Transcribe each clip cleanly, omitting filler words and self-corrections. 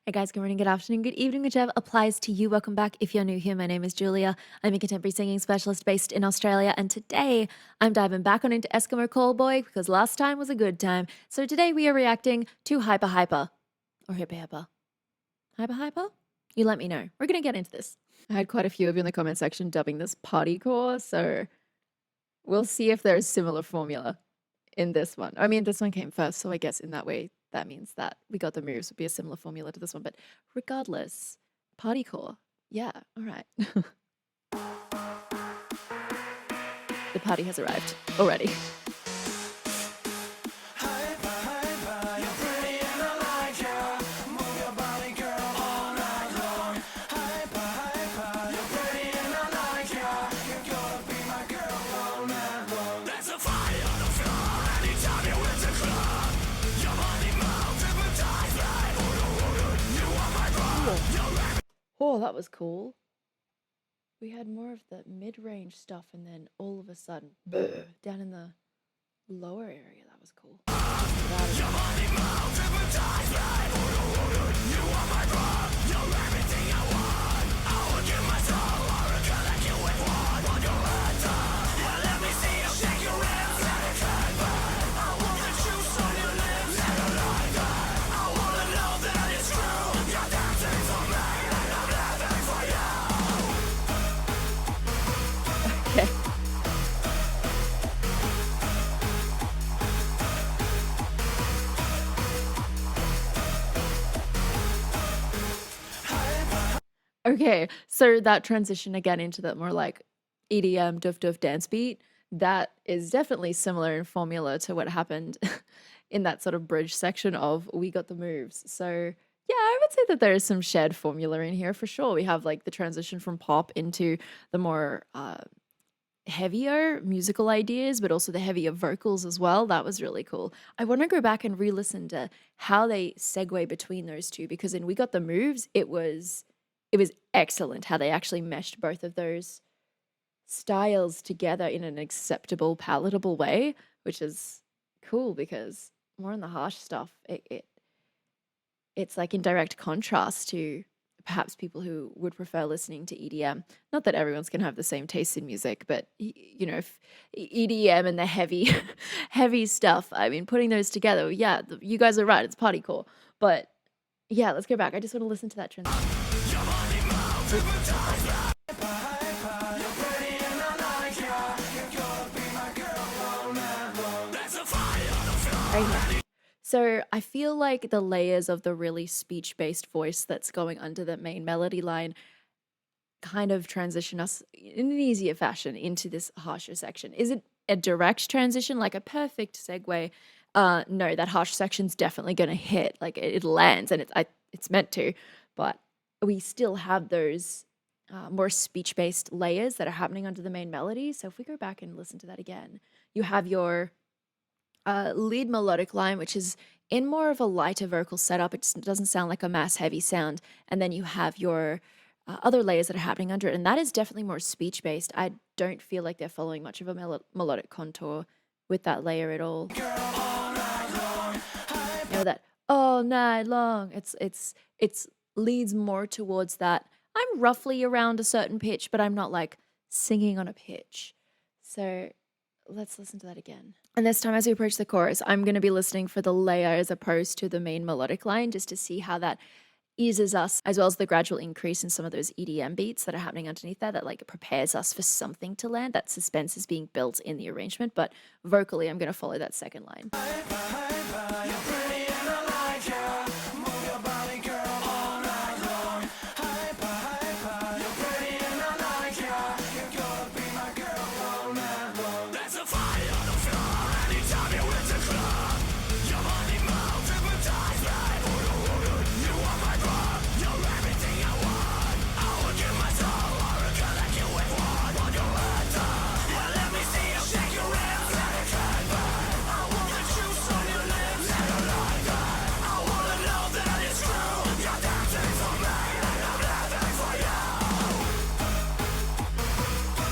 Hey guys, good morning, good afternoon, good evening, whichever applies to you. Welcome back. If you're new here, my name is Julia. I'm a contemporary singing specialist based in Australia, and today I'm diving back on into Eskimo Callboy because last time was a good time. So today we are reacting to Hypa Hypa or Hypa Hypa. Hypa Hypa? You let me know. We're gonna get into this. I had quite a few of you in the comment section dubbing this partycore, so we'll see if there's similar formula in this one. I mean, this one came first, so I guess in that way, that means that we got the moves would be a similar formula to this one. But regardless, partycore, yeah, all right. The party has arrived already. Oh, that was cool. We had more of the mid-range stuff, and then all of a sudden, down in the lower area, that was cool. Okay. Okay, so that transition again into that more like EDM doof doof dance beat, that is definitely similar in formula to what happened in that sort of bridge section of We Got the Moves. So yeah, I would say that there is some shared formula in here for sure. We have like the transition from pop into the more heavier musical ideas, but also the heavier vocals as well. That was really cool. I want to go back and re-listen to how they segue between those two, because in We Got the Moves, it was excellent how they actually meshed both of those styles together in an acceptable, palatable way, which is cool because more in the harsh stuff, it's like in direct contrast to perhaps people who would prefer listening to EDM. Not that everyone's gonna have the same taste in music, but you know, if EDM and the heavy, heavy stuff. I mean, putting those together, yeah, you guys are right. It's partycore, but yeah, let's go back. I just want to listen to that transition. Right here. So I feel like the layers of the really speech-based voice that's going under the main melody line kind of transition us in an easier fashion into this harsher section. Is it a direct transition, like a perfect segue? No, that harsh section's definitely gonna hit. Like it lands, and it's meant to, but we still have those more speech-based layers that are happening under the main melody. So if we go back and listen to that again, you have your lead melodic line, which is in more of a lighter vocal setup. It just doesn't sound like a mass heavy sound. And then you have your other layers that are happening under it. And that is definitely more speech based. I don't feel like they're following much of a melodic contour with that layer at all. You know, that all night long. It's leads more towards that. I'm roughly around a certain pitch, but I'm not like singing on a pitch. So let's listen to that again. And this time, as we approach the chorus, I'm going to be listening for the layer as opposed to the main melodic line, just to see how that eases us, as well as the gradual increase in some of those EDM beats that are happening underneath that like prepares us for something to land. That suspense is being built in the arrangement, but vocally, I'm going to follow that second line.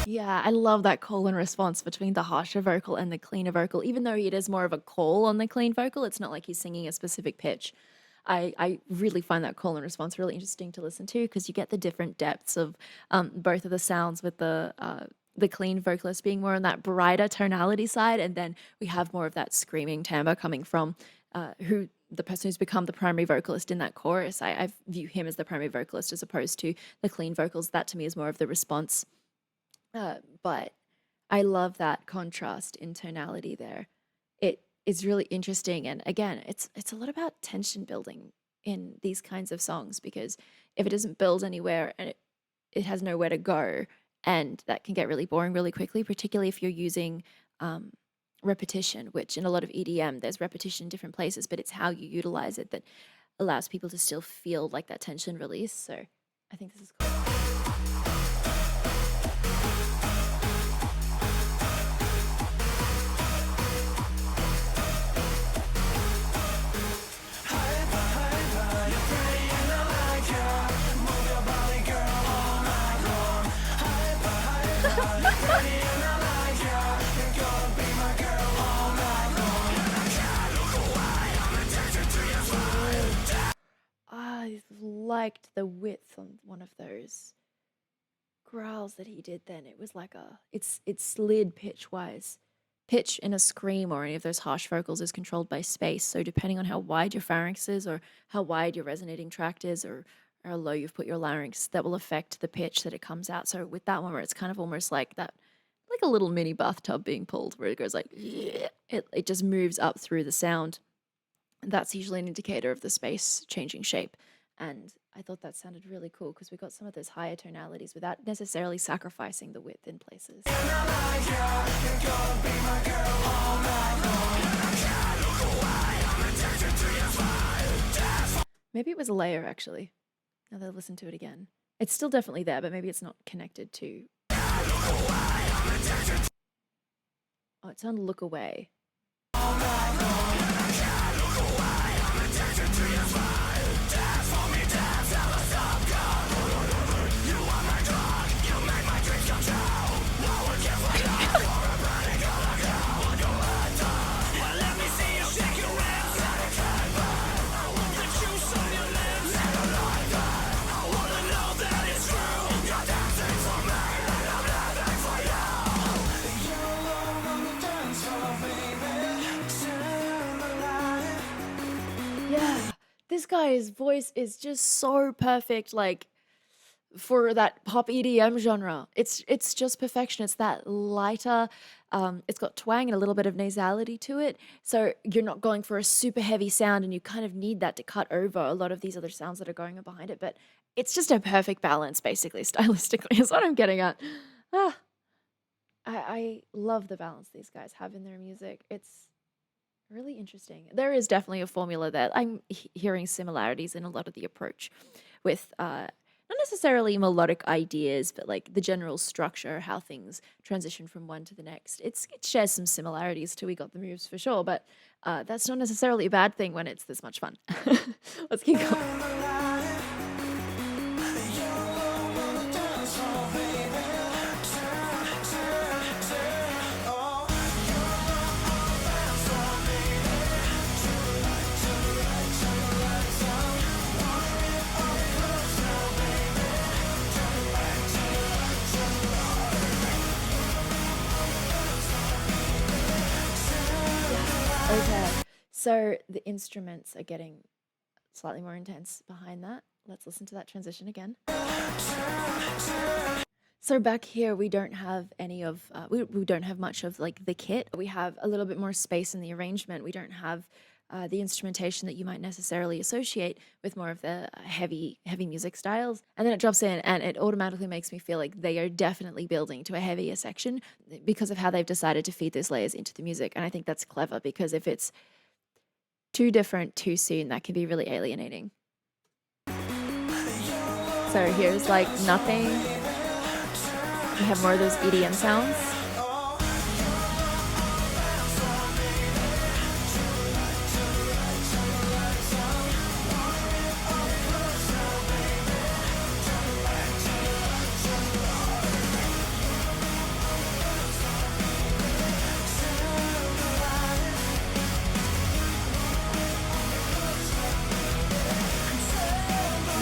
Yeah, I love that call and response between the harsher vocal and the cleaner vocal. Even though it is more of a call on the clean vocal, it's not like he's singing a specific pitch. I really find that call and response really interesting to listen to because you get the different depths of both of the sounds with the clean vocalist being more on that brighter tonality side, and then we have more of that screaming timbre coming from who the person who's become the primary vocalist in that chorus. I view him as the primary vocalist as opposed to the clean vocals. That to me is more of the response. But I love that contrast in tonality there. It is really interesting, and again, it's a lot about tension building in these kinds of songs because if it doesn't build anywhere and it has nowhere to go, and that can get really boring really quickly, particularly if you're using repetition, which in a lot of EDM there's repetition in different places, but it's how you utilize it that allows people to still feel like that tension release. So I think this is cool. I liked the width on one of those growls that he did then. It was like it slid pitch wise. Pitch in a scream or any of those harsh vocals is controlled by space. So depending on how wide your pharynx is or how wide your resonating tract is or how low you've put your larynx, that will affect the pitch that it comes out. So with that one where it's kind of almost like that, like a little mini bathtub being pulled where it goes like, it just moves up through the sound. That's usually an indicator of the space changing shape. And I thought that sounded really cool because we got some of those higher tonalities without necessarily sacrificing the width in places. Maybe it was a layer actually. Now that I listen to it again. It's still definitely there, but maybe it's not connected to. Oh, it's on Look Away. Yeah, this guy's voice is just so perfect, like for that pop EDM genre. It's just perfection. It's that lighter, it's got twang and a little bit of nasality to it. So you're not going for a super heavy sound and you kind of need that to cut over a lot of these other sounds that are going on behind it. But it's just a perfect balance, basically, stylistically, is what I'm getting at. Ah, I love the balance these guys have in their music. It's really interesting. There is definitely a formula that I'm hearing similarities in a lot of the approach with not necessarily melodic ideas, but like the general structure, how things transition from one to the next. It shares some similarities to We Got the Moves for sure, but that's not necessarily a bad thing when it's this much fun. Let's keep going. Okay, so the instruments are getting slightly more intense behind that. Let's listen to that transition again. So back here, we don't have any of, we don't have much of like the kit. We have a little bit more space in the arrangement. We don't have the instrumentation that you might necessarily associate with more of the heavy music styles. And then it drops in and it automatically makes me feel like they are definitely building to a heavier section because of how they've decided to feed those layers into the music. And I think that's clever because if it's too different too soon, that can be really alienating. So here's like nothing. We have more of those EDM sounds.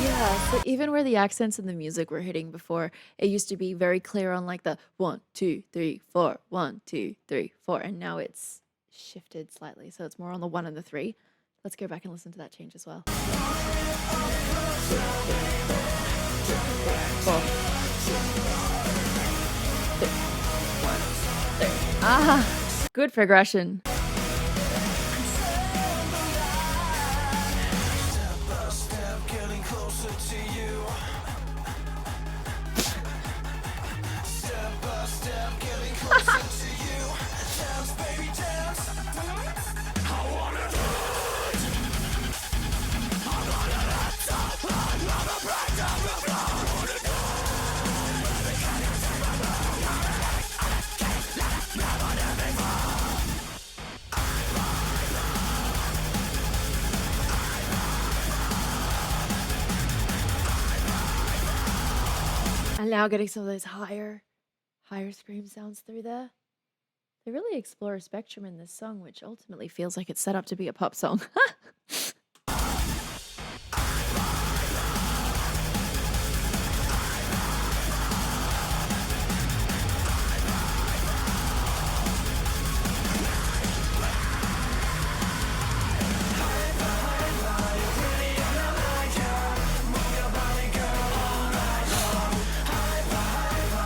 Yeah, so even where the accents and the music were hitting before, it used to be very clear on like the 1, 2, 3, 4, 1, 2, 3, 4, and now it's shifted slightly, so it's more on the 1 and the 3. Let's go back and listen to that change as well. 4, 2, 1, 3. Ah, good progression. And now getting some of those higher scream sounds through there. They really explore a spectrum in this song, which ultimately feels like it's set up to be a pop song.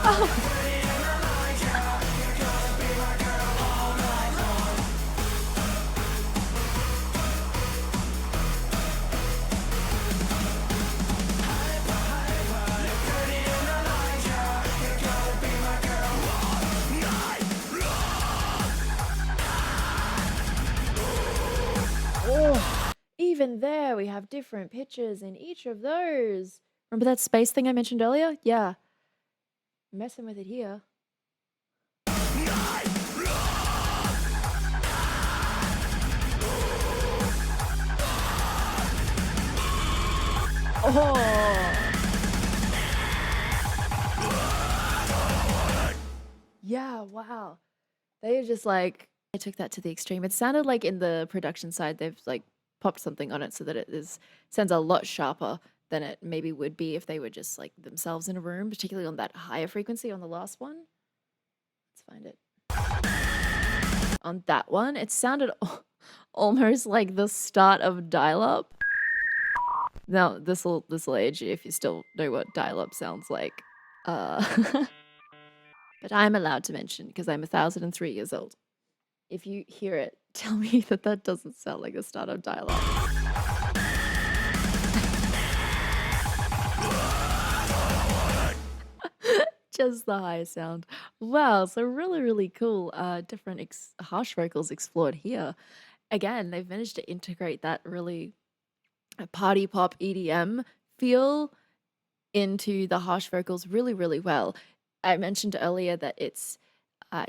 Oh. Oh, even there, we have different pitches in each of those. Remember that space thing I mentioned earlier? Yeah. Messing with it here. Oh. Yeah, wow. They just like, I took that to the extreme. It sounded like in the production side, they've like popped something on it so that sounds a lot sharper than it maybe would be if they were just like themselves in a room, particularly on that higher frequency on the last one. Let's find it. On that one, it sounded almost like the start of dial-up. Now, this'll age you if you still know what dial-up sounds like. But I'm allowed to mention because I'm 1,003 years old. If you hear it, tell me that that doesn't sound like the start of dial-up. Just the high sound. Wow, so really, really cool. Different harsh vocals explored here. Again, they've managed to integrate that really party pop EDM feel into the harsh vocals really, really well. I mentioned earlier that it's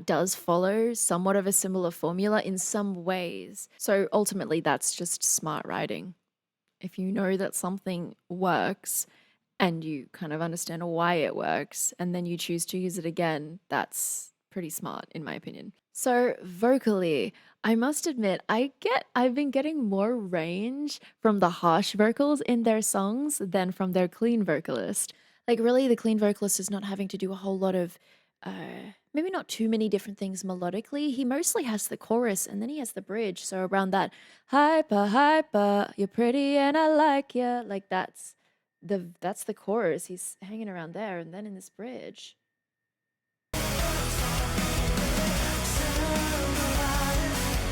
does follow somewhat of a similar formula in some ways. So ultimately, that's just smart writing. If you know that something works and you kind of understand why it works, and then you choose to use it again, that's pretty smart, in my opinion. So, vocally, I must admit, I've been getting more range from the harsh vocals in their songs than from their clean vocalist. Like, really, the clean vocalist is not having to do a whole lot of, maybe not too many different things melodically. He mostly has the chorus and then he has the bridge. So, around that, hypa, hypa, you're pretty and I like ya. Like, that's the chorus. He's hanging around there, and then in this bridge.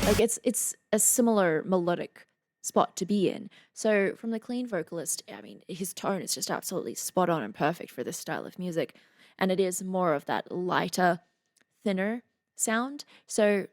Like it's a similar melodic spot to be in. So from the clean vocalist, I mean, his tone is just absolutely spot on and perfect for this style of music. And it is more of that lighter, thinner sound. So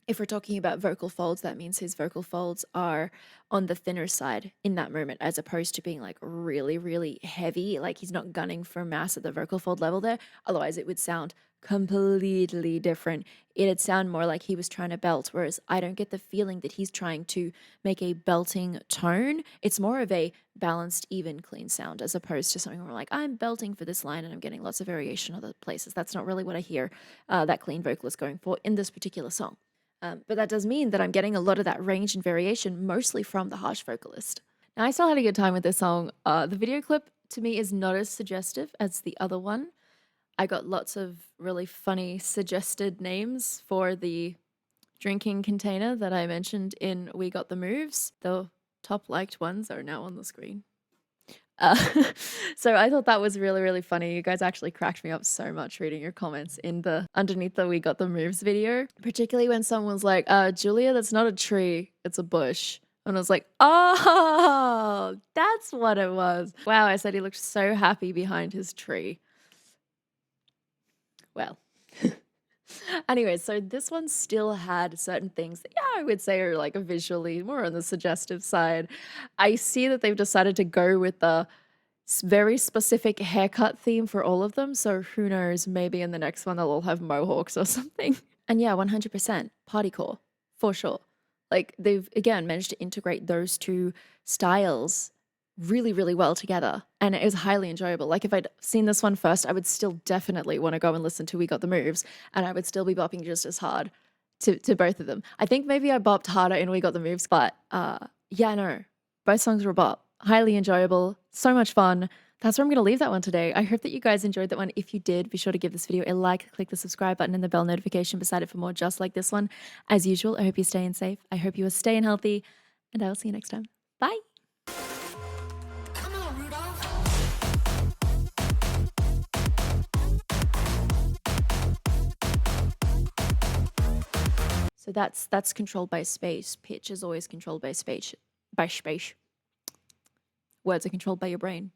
if we're talking about vocal folds, that means his vocal folds are on the thinner side in that moment, as opposed to being like really, really heavy. Like he's not gunning for mass at the vocal fold level there. Otherwise, it would sound completely different. It'd sound more like he was trying to belt, whereas I don't get the feeling that he's trying to make a belting tone. It's more of a balanced, even, clean sound, as opposed to something where like I'm belting for this line and I'm getting lots of variation other places. That's not really what I hear that clean vocalist going for in this particular song. But that does mean that I'm getting a lot of that range and variation, mostly from the harsh vocalist. Now, I still had a good time with this song. The video clip to me is not as suggestive as the other one. I got lots of really funny suggested names for the drinking container that I mentioned in We Got the Moves. The top liked ones are now on the screen. Uh, so I thought that was really, really funny. You guys actually cracked me up so much reading your comments in the underneath the We Got the Moves video, particularly when someone was like, Julia, that's not a tree, it's a bush. And I was like, oh, that's what it was. Wow, I said he looked so happy behind his tree. Well, anyway, so this one still had certain things that, yeah, I would say are like visually more on the suggestive side. I see that they've decided to go with the very specific haircut theme for all of them. So who knows, maybe in the next one they'll all have mohawks or something. And yeah, 100% partycore for sure. Like they've again managed to integrate those two styles really, really well together. And it was highly enjoyable. Like if I'd seen this one first, I would still definitely want to go and listen to We Got the Moves, and I would still be bopping just as hard to both of them. I think maybe I bopped harder in We Got the Moves, but yeah, no. Both songs were a bop. Highly enjoyable, so much fun. That's where I'm going to leave that one today. I hope that you guys enjoyed that one. If you did, be sure to give this video a like, click the subscribe button and the bell notification beside it for more just like this one. As usual, I hope you're staying safe. I hope you are staying healthy, and I will see you next time. Bye. So that's controlled by space. Pitch is always controlled by space. Words are controlled by your brain.